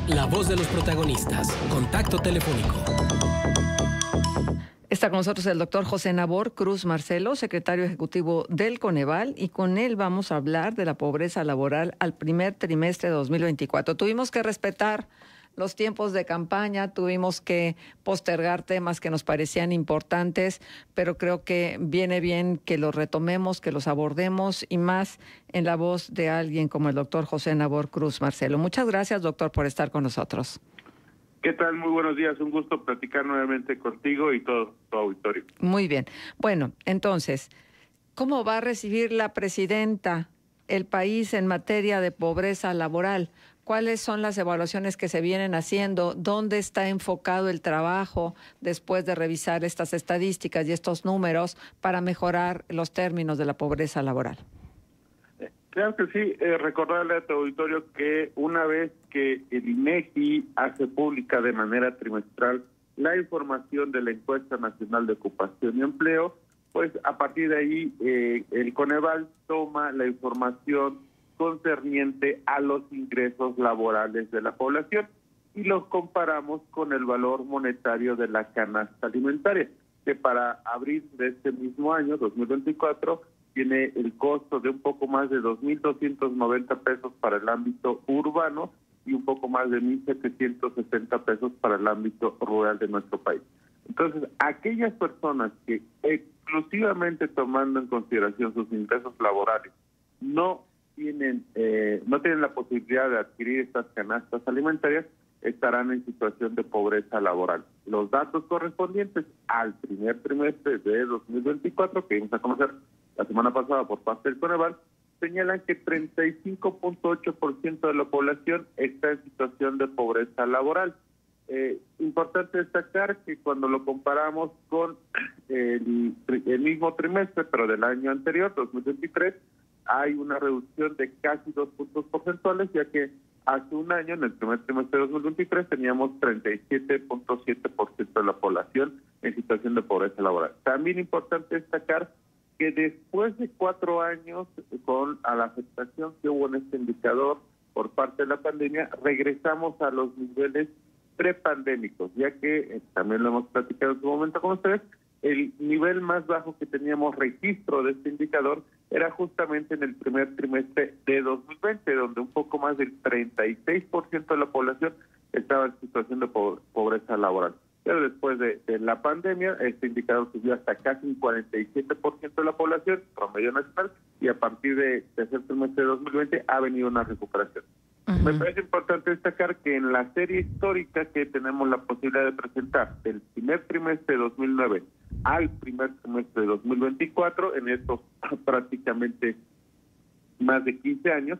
La voz de los protagonistas. Contacto telefónico. Está con nosotros el doctor José Nabor Cruz Marcelo, secretario ejecutivo del Coneval, y con él vamos a hablar de la pobreza laboral al primer trimestre de 2024. Tuvimos que respetar los tiempos de campaña, tuvimos que postergar temas que nos parecían importantes, pero creo que viene bien que los retomemos, que los abordemos, y más en la voz de alguien como el doctor José Nabor Cruz Marcelo. Muchas gracias, doctor, por estar con nosotros. ¿Qué tal? Muy buenos días. Un gusto platicar nuevamente contigo y todo tu auditorio. Muy bien. Bueno, entonces, ¿cómo va a recibir la presidenta el país en materia de pobreza laboral? ¿Cuáles son las evaluaciones que se vienen haciendo? ¿Dónde está enfocado el trabajo después de revisar estas estadísticas y estos números para mejorar los términos de la pobreza laboral? Claro que sí, recordarle a tu auditorio que una vez que el INEGI hace pública de manera trimestral la información de la Encuesta Nacional de Ocupación y Empleo, pues a partir de ahí el Coneval toma la información concerniente a los ingresos laborales de la población y los comparamos con el valor monetario de la canasta alimentaria, que para abril de este mismo año, 2024, tiene el costo de un poco más de 2.290 pesos para el ámbito urbano y un poco más de 1.760 pesos para el ámbito rural de nuestro país. Entonces, aquellas personas que exclusivamente tomando en consideración sus ingresos laborales no tienen la posibilidad de adquirir estas canastas alimentarias, estarán en situación de pobreza laboral. Los datos correspondientes al primer trimestre de 2024, que vamos a conocer la semana pasada por parte del Coneval, señalan que 35.8% de la población está en situación de pobreza laboral. Importante destacar que cuando lo comparamos con el mismo trimestre, pero del año anterior, 2023, hay una reducción de casi 2 puntos porcentuales, ya que hace un año, en el primer trimestre de 2023, teníamos 37.7% de la población en situación de pobreza laboral. También importante destacar que después de 4 años con la afectación que hubo en este indicador por parte de la pandemia, regresamos a los niveles prepandémicos, ya que también lo hemos platicado en su momento con ustedes, el nivel más bajo que teníamos registro de este indicador era justamente en el primer trimestre de 2020, donde un poco más del 36% de la población estaba en situación de pobreza laboral. Pero después de la pandemia, este indicador subió hasta casi un 47% de la población, promedio nacional, y a partir del tercer trimestre de 2020 ha venido una recuperación. Me parece importante destacar que en la serie histórica que tenemos la posibilidad de presentar del primer trimestre de 2009 al primer trimestre de 2024, en estos prácticamente más de 15 años,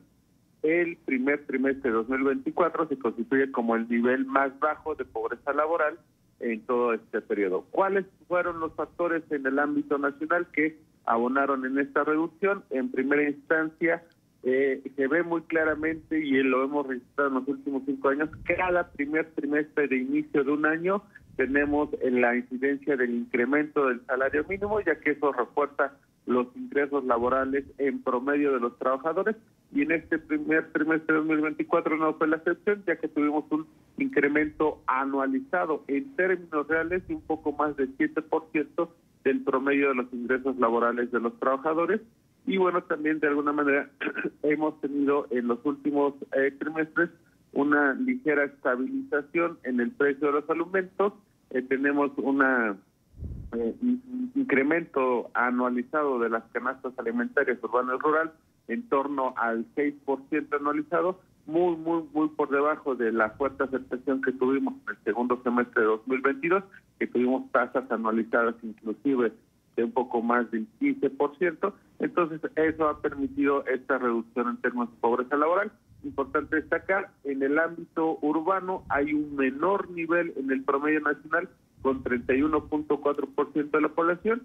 el primer trimestre de 2024 se constituye como el nivel más bajo de pobreza laboral en todo este periodo. ¿Cuáles fueron los factores en el ámbito nacional que abonaron en esta reducción? En primera instancia, se ve muy claramente, y lo hemos registrado en los últimos 5 años, cada primer trimestre de inicio de un año tenemos la incidencia del incremento del salario mínimo, ya que eso refuerza los ingresos laborales en promedio de los trabajadores, y en este primer trimestre de 2024 no fue la excepción, ya que tuvimos un incremento anualizado en términos reales de un poco más del 7% del promedio de los ingresos laborales de los trabajadores. Y bueno, también de alguna manera hemos tenido en los últimos trimestres una ligera estabilización en el precio de los alimentos. Tenemos un incremento anualizado de las canastas alimentarias urbano y rural en torno al 6% anualizado, muy por debajo de la fuerte aceptación que tuvimos en el segundo semestre de 2022, que tuvimos tasas anualizadas inclusive de un poco más del 15%. Entonces, eso ha permitido esta reducción en términos de pobreza laboral. Importante destacar, en el ámbito urbano hay un menor nivel en el promedio nacional, con 31.4% de la población.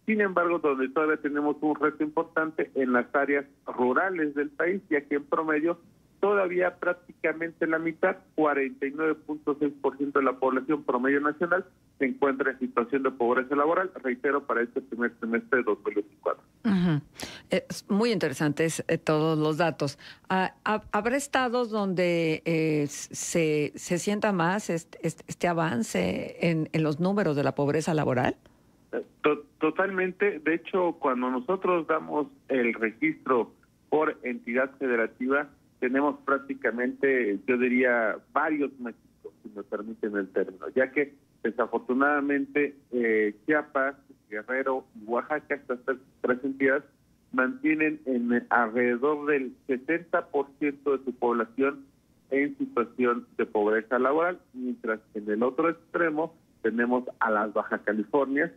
Sin embargo, donde todavía tenemos un reto importante en las áreas rurales del país, ya que en promedio todavía prácticamente la mitad, 49.6% de la población promedio nacional, se encuentra en situación de pobreza laboral, reitero, para este primer trimestre de 2024. Uh-huh. Es muy interesantes todos los datos. ¿Habrá estados donde se sienta más este avance en los números de la pobreza laboral? Totalmente. De hecho, cuando nosotros damos el registro por entidad federativa, tenemos prácticamente, yo diría, varios Méxicos, si me permiten el término, ya que desafortunadamente Chiapas, Guerrero y Oaxaca, estas tres entidades, mantienen en alrededor del 70% de su población en situación de pobreza laboral, mientras que en el otro extremo tenemos a las Baja California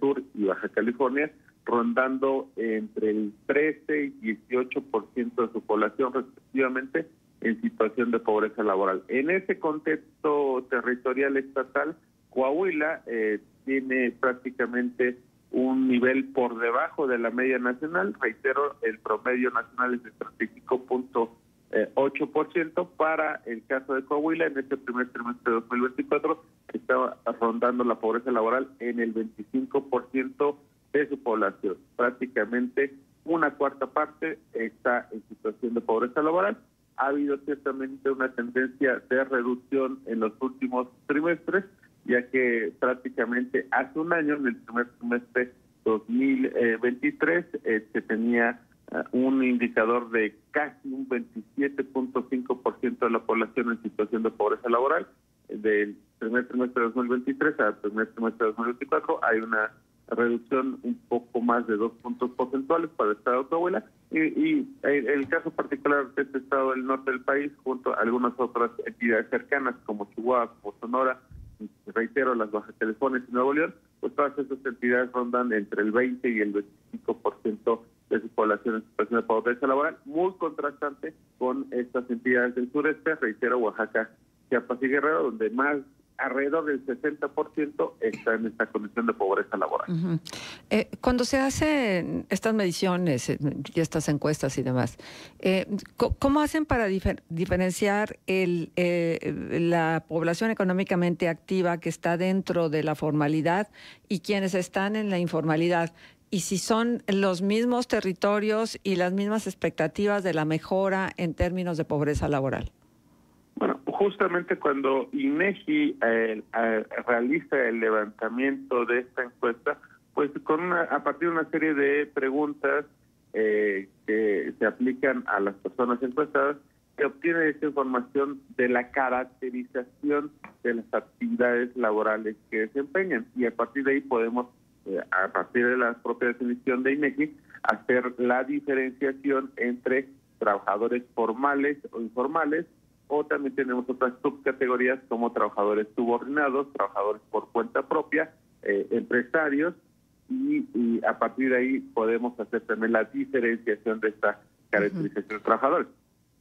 Sur y Baja California, rondando entre el 13 y 18% de su población respectivamente en situación de pobreza laboral. En ese contexto territorial estatal, Coahuila tiene prácticamente un nivel por debajo de la media nacional. Reitero, el promedio nacional es de 35.8%. Para el caso de Coahuila, en este primer trimestre de 2024, estaba rondando la pobreza laboral en el 25% de su población. Prácticamente una cuarta parte está en situación de pobreza laboral. Ha habido ciertamente una tendencia de reducción en los últimos trimestres, ya que prácticamente hace un año, en el primer trimestre 2023, se tenía un indicador de casi un 27.5% de la población en situación de pobreza laboral. Del primer trimestre de 2023 al primer trimestre de 2024 hay una reducción un poco más de 2 puntos porcentuales para el estado de Coahuila, y el caso particular de este estado del norte del país, junto a algunas otras entidades cercanas como Chihuahua, como Sonora, reitero, las Baja California y Nuevo León, pues todas esas entidades rondan entre el 20 y el 25% de su población en situación de pobreza laboral, muy contrastante con estas entidades del sureste, reitero, Oaxaca, Chiapas y Guerrero, donde más alrededor del 60% está en esta condición de pobreza laboral. Uh-huh. Cuando se hacen estas mediciones y estas encuestas y demás, ¿cómo hacen para diferenciar la población económicamente activa que está dentro de la formalidad y quienes están en la informalidad? Y si son los mismos territorios y las mismas expectativas de la mejora en términos de pobreza laboral. Bueno, justamente cuando INEGI realiza el levantamiento de esta encuesta, pues a partir de una serie de preguntas que se aplican a las personas encuestadas, se obtiene esta información de la caracterización de las actividades laborales que desempeñan, y a partir de ahí podemos, a partir de la propia definición de INEGI, hacer la diferenciación entre trabajadores formales o informales, o también tenemos otras subcategorías como trabajadores subordinados, trabajadores por cuenta propia, empresarios, y a partir de ahí podemos hacer también la diferenciación de esta caracterización de trabajadores.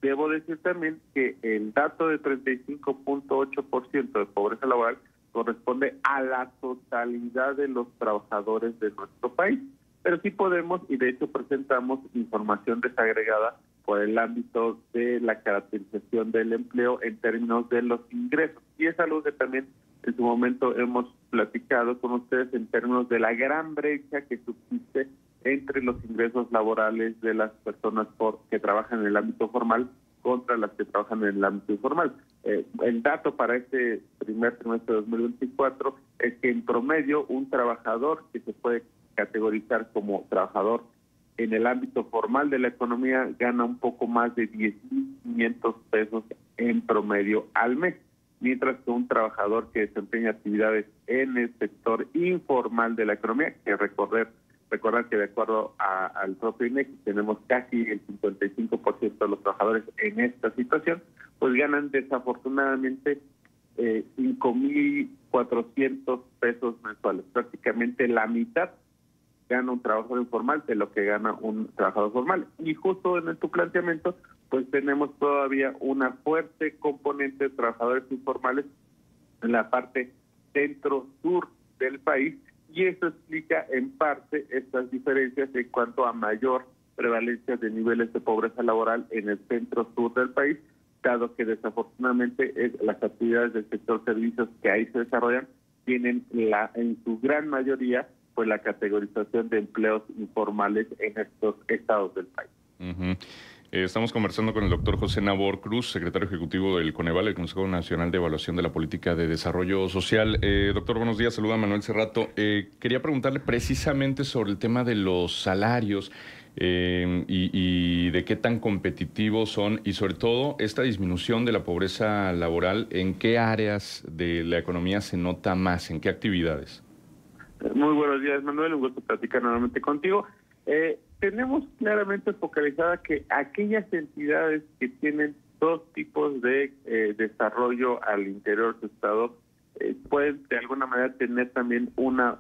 Debo decir también que el dato de 35.8% de pobreza laboral corresponde a la totalidad de los trabajadores de nuestro país, pero sí podemos, y de hecho presentamos información desagregada por el ámbito de la caracterización del empleo en términos de los ingresos. Y es algo que también en su momento hemos platicado con ustedes en términos de la gran brecha que subsiste entre los ingresos laborales de las personas que trabajan en el ámbito formal contra las que trabajan en el ámbito informal. El dato para este primer trimestre de 2024 es que en promedio un trabajador que se puede categorizar como trabajador en el ámbito formal de la economía gana un poco más de 10,500 pesos en promedio al mes, mientras que un trabajador que desempeña actividades en el sector informal de la economía, que recordar que de acuerdo al propio INEGI tenemos casi el 55% de los trabajadores en esta situación, pues ganan desafortunadamente 5,400 pesos mensuales, prácticamente la mitad gana un trabajador informal de lo que gana un trabajador formal. Y justo en tu planteamiento, pues tenemos todavía una fuerte componente de trabajadores informales en la parte centro-sur del país, y eso explica en parte estas diferencias en cuanto a mayor prevalencia de niveles de pobreza laboral en el centro-sur del país, dado que desafortunadamente las actividades del sector servicios que ahí se desarrollan tienen en su gran mayoría pues la categorización de empleos informales en estos estados del país. Estamos conversando con el doctor José Nabor Cruz, secretario ejecutivo del Coneval, el Consejo Nacional de Evaluación de la Política de Desarrollo Social. Doctor, buenos días, saluda a Manuel Cerrato. Quería preguntarle precisamente sobre el tema de los salarios y de qué tan competitivos son y sobre todo esta disminución de la pobreza laboral, ¿en qué áreas de la economía se nota más? ¿En qué actividades? Muy buenos días, Manuel, un gusto platicar nuevamente contigo. Tenemos claramente focalizada que aquellas entidades que tienen dos tipos de desarrollo al interior de su estado pueden de alguna manera tener también buenos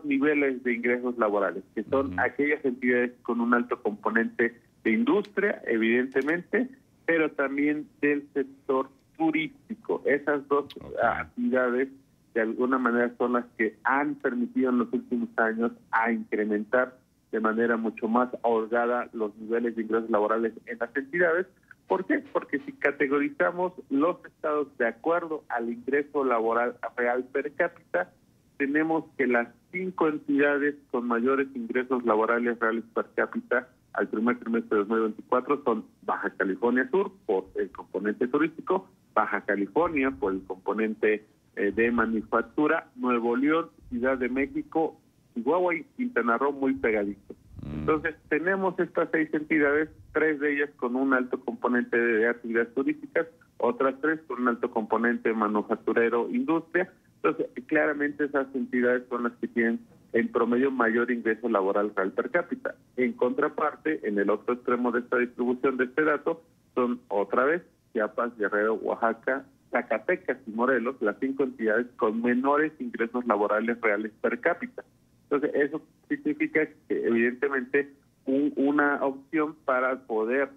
niveles de ingresos laborales, que son aquellas entidades con un alto componente de industria, evidentemente, pero también del sector turístico. Esas dos actividades de alguna manera son las que han permitido en los últimos años a incrementar de manera mucho más holgada los niveles de ingresos laborales en las entidades. ¿Por qué? Porque si categorizamos los estados de acuerdo al ingreso laboral real per cápita, tenemos que las 5 entidades con mayores ingresos laborales reales per cápita al primer trimestre de 2024 son Baja California Sur por el componente turístico, Baja California por el componente de manufactura, Nuevo León, Ciudad de México, Chihuahua y Quintana Roo muy pegaditos. Entonces tenemos estas 6 entidades, 3 de ellas con un alto componente de actividades turísticas, otras 3 con un alto componente manufacturero, industria. Entonces claramente esas entidades son las que tienen en promedio mayor ingreso laboral real per cápita. En contraparte, en el otro extremo de esta distribución de este dato, son otra vez Chiapas, Guerrero, Oaxaca, Zacatecas y Morelos, las 5 entidades con menores ingresos laborales reales per cápita. Entonces, eso significa que evidentemente una opción para poder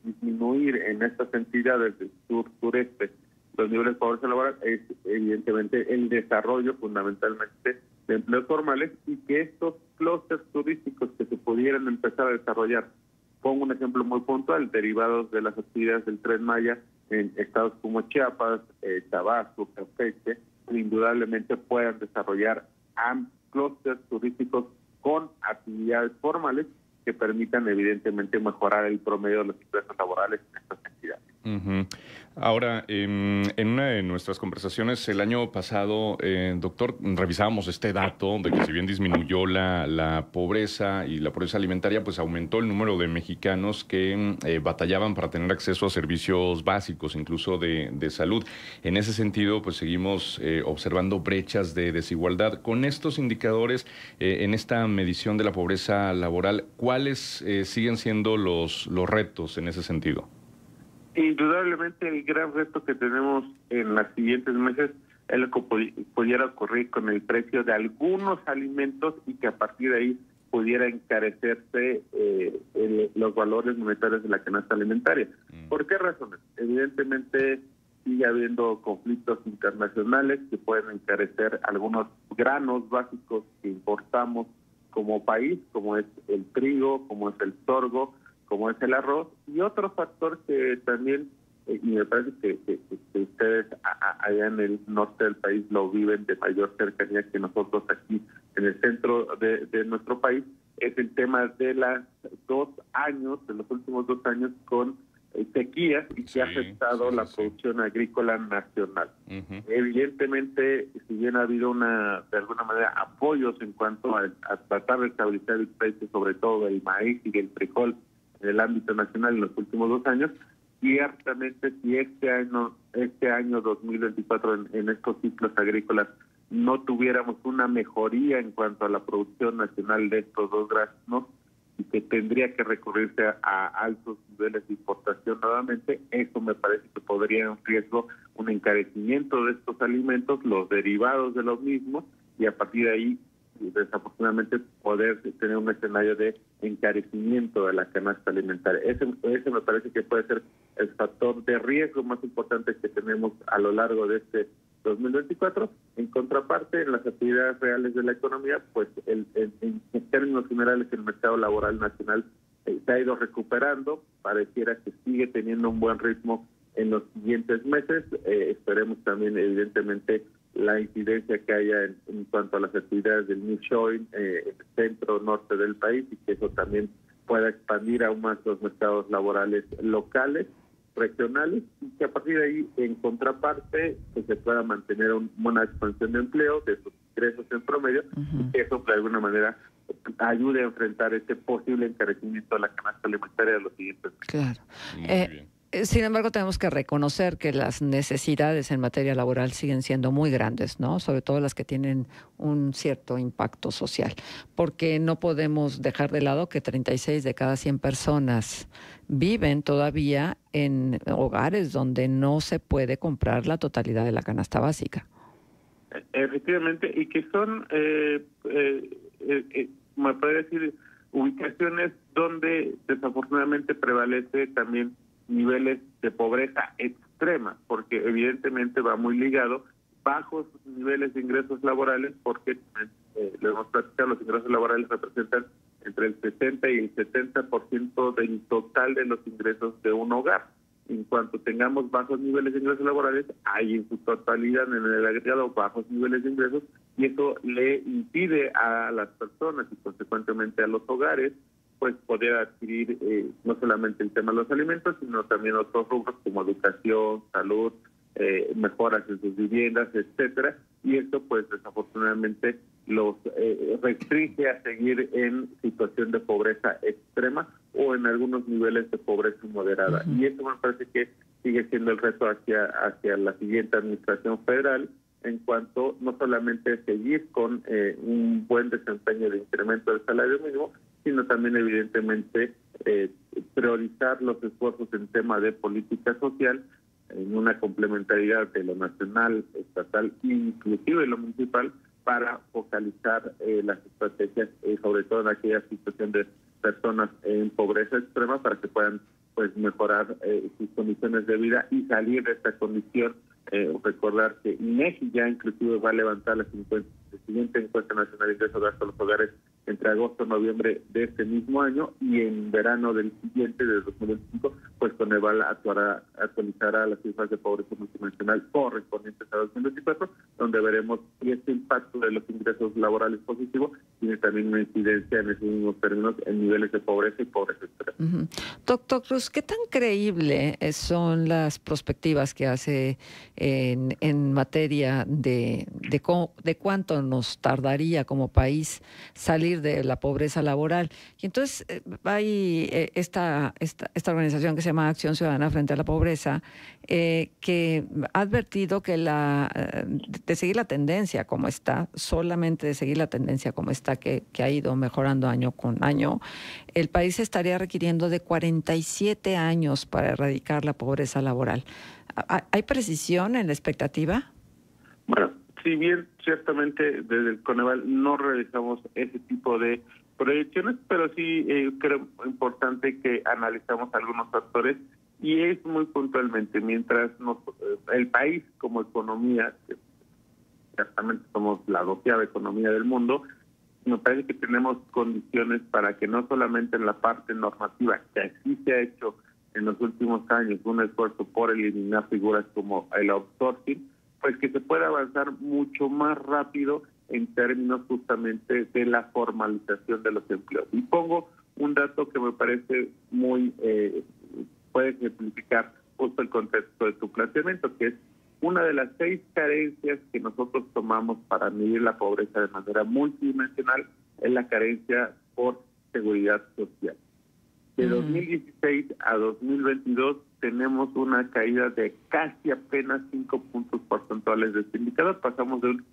disminuir en estas entidades del sureste los niveles de pobreza laboral es evidentemente el desarrollo fundamentalmente de empleos formales y que estos clústeres turísticos que se pudieran empezar a desarrollar, pongo un ejemplo muy puntual, derivados de las actividades del Tren Maya en estados como Chiapas, Tabasco, Campeche, indudablemente puedan desarrollar clústeres turísticos con actividades formales que permitan evidentemente mejorar el promedio de los ingresos laborales en estas entidades. Ahora, en una de nuestras conversaciones el año pasado, doctor, revisábamos este dato de que si bien disminuyó la pobreza y la pobreza alimentaria, pues aumentó el número de mexicanos que batallaban para tener acceso a servicios básicos, incluso de salud. En ese sentido, pues seguimos observando brechas de desigualdad. Con estos indicadores, en esta medición de la pobreza laboral, ¿cuáles siguen siendo los retos en ese sentido? Indudablemente el gran reto que tenemos en los siguientes meses es lo que pudiera ocurrir con el precio de algunos alimentos y que a partir de ahí pudiera encarecerse los valores monetarios de la canasta alimentaria. ¿Por qué razones? Evidentemente sigue habiendo conflictos internacionales que pueden encarecer algunos granos básicos que importamos como país, como es el trigo, como es el sorgo, como es el arroz, y otro factor que también, y me parece que ustedes allá en el norte del país lo viven de mayor cercanía que nosotros aquí en el centro de nuestro país, es el tema de los últimos 2 años con sequías y que ha afectado la producción agrícola nacional. Evidentemente, si bien ha habido de alguna manera apoyos en cuanto a tratar de estabilizar el precio, sobre todo del maíz y del frijol, en el ámbito nacional en los últimos 2 años, ciertamente si este año 2024 en estos ciclos agrícolas no tuviéramos una mejoría en cuanto a la producción nacional de estos 2 granos y que tendría que recurrirse a altos niveles de importación nuevamente, eso me parece que podría en riesgo un encarecimiento de estos alimentos, los derivados de los mismos, y a partir de ahí desafortunadamente poder tener un escenario de encarecimiento de la canasta alimentaria. Ese me parece que puede ser el factor de riesgo más importante que tenemos a lo largo de este 2024. En contraparte, en las actividades reales de la economía, pues en términos generales el mercado laboral nacional se ha ido recuperando, pareciera que sigue teniendo un buen ritmo en los siguientes meses. Esperemos también, evidentemente, la incidencia que haya en cuanto a las actividades del nearshoring en el centro-norte del país, y que eso también pueda expandir aún más los mercados laborales locales, regionales, y que a partir de ahí, en contraparte, pues se pueda mantener una expansión de empleo, de sus ingresos en promedio, y que eso de alguna manera ayude a enfrentar este posible encarecimiento de la canasta alimentaria de los siguientes meses. Claro. Muy bien. Sin embargo, tenemos que reconocer que las necesidades en materia laboral siguen siendo muy grandes, ¿no? Sobre todo las que tienen un cierto impacto social, porque no podemos dejar de lado que 36 de cada 100 personas viven todavía en hogares donde no se puede comprar la totalidad de la canasta básica. Efectivamente, y que son, me puede decir, ubicaciones donde desafortunadamente prevalece también niveles de pobreza extrema, porque evidentemente va muy ligado bajos niveles de ingresos laborales, porque le hemos platicado, los ingresos laborales representan entre el 60 y el 70% del total de los ingresos de un hogar. En cuanto tengamos bajos niveles de ingresos laborales, hay en su totalidad, en el agregado, bajos niveles de ingresos, y eso le impide a las personas y consecuentemente a los hogares pues poder adquirir no solamente el tema de los alimentos, sino también otros rubros como educación, salud, mejoras en sus viviendas, etcétera, y esto pues desafortunadamente los restringe a seguir en situación de pobreza extrema o en algunos niveles de pobreza moderada. Y eso me parece que sigue siendo el reto hacia la siguiente administración federal, en cuanto no solamente seguir con un buen desempeño de incremento del salario mínimo, sino también evidentemente priorizar los esfuerzos en tema de política social en una complementariedad de lo nacional, estatal e inclusive lo municipal, para focalizar las estrategias, sobre todo en aquella situación de personas en pobreza extrema, para que puedan pues mejorar sus condiciones de vida y salir de esta condición. Recordar que INEGI ya inclusive va a levantar la siguiente encuesta nacional de ingresos de los hogares entre agosto y noviembre de este mismo año, y en verano del siguiente, de 2025, pues Coneval actualizará las cifras de pobreza multidimensional correspondientes a 2024, donde veremos si este impacto de los ingresos laborales positivo tiene también una incidencia en esos mismos términos en niveles de pobreza y pobreza extrema. Doctor Cruz, ¿qué tan creíble son las perspectivas que hace en materia de cuánto nos tardaría como país salir de la pobreza laboral? Y entonces hay esta organización que se llama Acción Ciudadana Frente a la Pobreza, que ha advertido que de seguir la tendencia como está, solamente de seguir la tendencia como está, que ha ido mejorando año con año, el país estaría requiriendo de 47 años para erradicar la pobreza laboral. ¿Hay precisión en la expectativa? Bueno, si bien ciertamente desde el Coneval no realizamos ese tipo de proyecciones, pero sí creo importante que analizamos algunos factores, y es muy puntualmente, mientras el país como economía, que ciertamente somos la 12ª economía del mundo, me parece que tenemos condiciones para que no solamente en la parte normativa, que así se ha hecho en los últimos años un esfuerzo por eliminar figuras como el outsourcing, pues que se pueda avanzar mucho más rápido en términos justamente de la formalización de los empleos. Y pongo un dato que me parece muy, puede ejemplificar justo el contexto de tu planteamiento, que es una de las 6 carencias que nosotros tomamos para medir la pobreza de manera multidimensional, es la carencia por seguridad social. De 2016 a 2022 tenemos una caída de casi apenas 5 puntos porcentuales de este indicador. Pasamos de un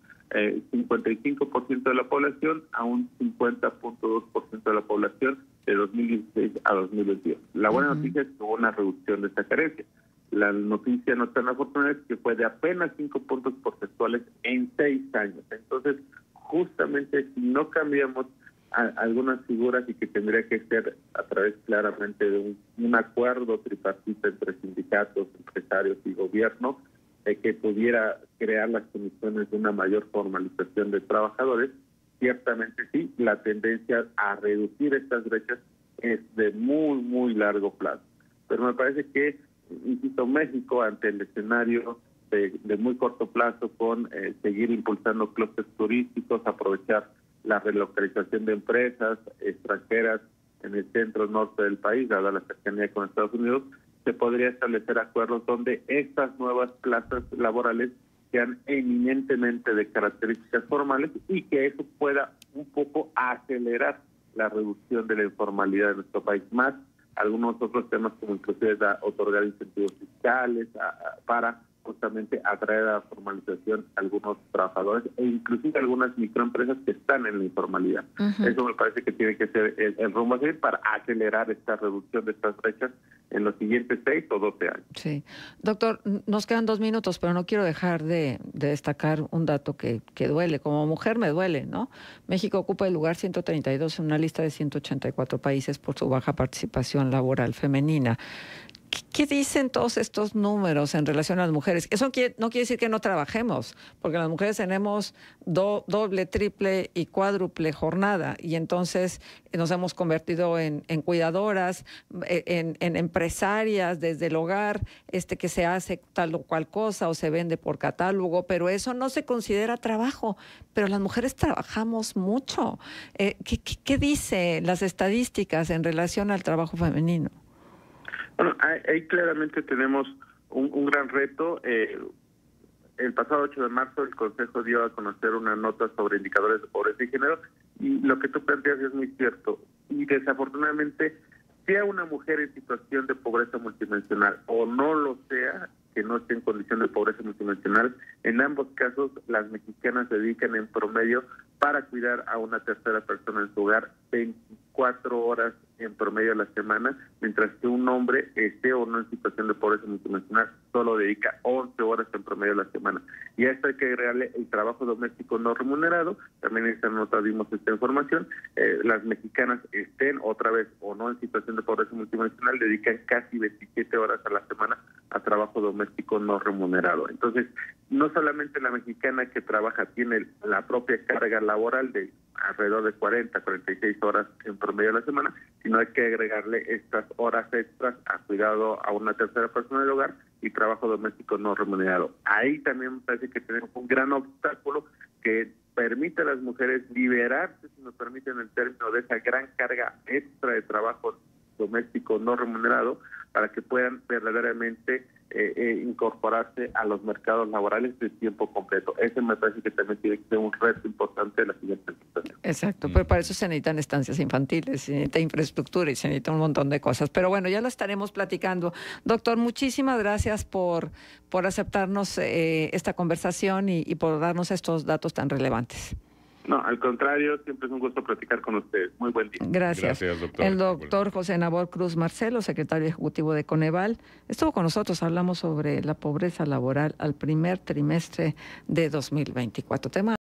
55% de la población a un 50.2% de la población de 2016 a 2022. La buena noticia es que hubo una reducción de esta carencia. La noticia no tan afortunada es que fue de apenas 5 puntos porcentuales en 6 años. Entonces, justamente si no cambiamos algunas figuras, y que tendría que ser a través claramente de un acuerdo tripartito entre sindicatos, empresarios y gobierno, que pudiera crear las condiciones de una mayor formalización de trabajadores, ciertamente sí, la tendencia a reducir estas brechas es de muy, muy largo plazo. Pero me parece que insisto, México ante el escenario de muy corto plazo con seguir impulsando clústeres turísticos, aprovechar la relocalización de empresas extranjeras en el centro norte del país, dada la cercanía con Estados Unidos, se podría establecer acuerdos donde estas nuevas plazas laborales sean eminentemente de características formales y que eso pueda un poco acelerar la reducción de la informalidad en nuestro país, más algunos otros temas como inclusive otorgar incentivos fiscales para justamente atraer a la formalización a algunos trabajadores e inclusive algunas microempresas que están en la informalidad. Eso me parece que tiene que ser el rumbo a seguir para acelerar esta reducción de estas brechas en los siguientes 6 o 12 años. Sí. Doctor, nos quedan 2 minutos, pero no quiero dejar de destacar un dato que duele. Como mujer me duele, ¿no? México ocupa el lugar 132 en una lista de 184 países por su baja participación laboral femenina. ¿Qué dicen todos estos números en relación a las mujeres? Eso no quiere decir que no trabajemos, porque las mujeres tenemos doble, triple y cuádruple jornada, y entonces nos hemos convertido en cuidadoras, en empresarias desde el hogar, que se hace tal o cual cosa o se vende por catálogo, pero eso no se considera trabajo. Pero las mujeres trabajamos mucho. ¿Qué dicen las estadísticas en relación al trabajo femenino? Bueno, ahí claramente tenemos un gran reto. El pasado 8 de marzo el Consejo dio a conocer una nota sobre indicadores de pobreza y género, y lo que tú planteas es muy cierto. Y desafortunadamente, sea una mujer en situación de pobreza multidimensional o no lo sea, que no esté en condición de pobreza multidimensional, en ambos casos las mexicanas se dedican en promedio para cuidar a una tercera persona en su hogar 24 horas en promedio a la semana, mientras que un hombre esté o no en situación de pobreza multidimensional solo dedica 11 horas en promedio a la semana. Y a esto hay que agregarle el trabajo doméstico no remunerado. También en esta nota dimos esta información. Las mexicanas estén otra vez o no en situación de pobreza multidimensional, dedican casi 27 horas a la semana a trabajo doméstico no remunerado. Entonces, no solamente la mexicana que trabaja tiene la propia carga laboral de alrededor de 46 horas en promedio a la semana, sino hay que agregarle estas horas extras a cuidado a una tercera persona del hogar y trabajo doméstico no remunerado. Ahí también me parece que tenemos un gran obstáculo que permite a las mujeres liberarse, si me permiten el término, de esa gran carga extra de trabajo doméstico no remunerado, para que puedan verdaderamente incorporarse a los mercados laborales de tiempo completo. Ese me parece que también tiene que ser un reto importante de la siguiente situación. Exacto, pero para eso se necesitan estancias infantiles, se necesita infraestructura y se necesita un montón de cosas. Pero bueno, ya lo estaremos platicando. Doctor, muchísimas gracias por aceptarnos esta conversación y por darnos estos datos tan relevantes. No, al contrario, siempre es un gusto platicar con ustedes. Muy buen día. Gracias. Doctor. El doctor José Nabor Cruz Marcelo, secretario ejecutivo de Coneval, estuvo con nosotros. Hablamos sobre la pobreza laboral al primer trimestre de 2024. Tema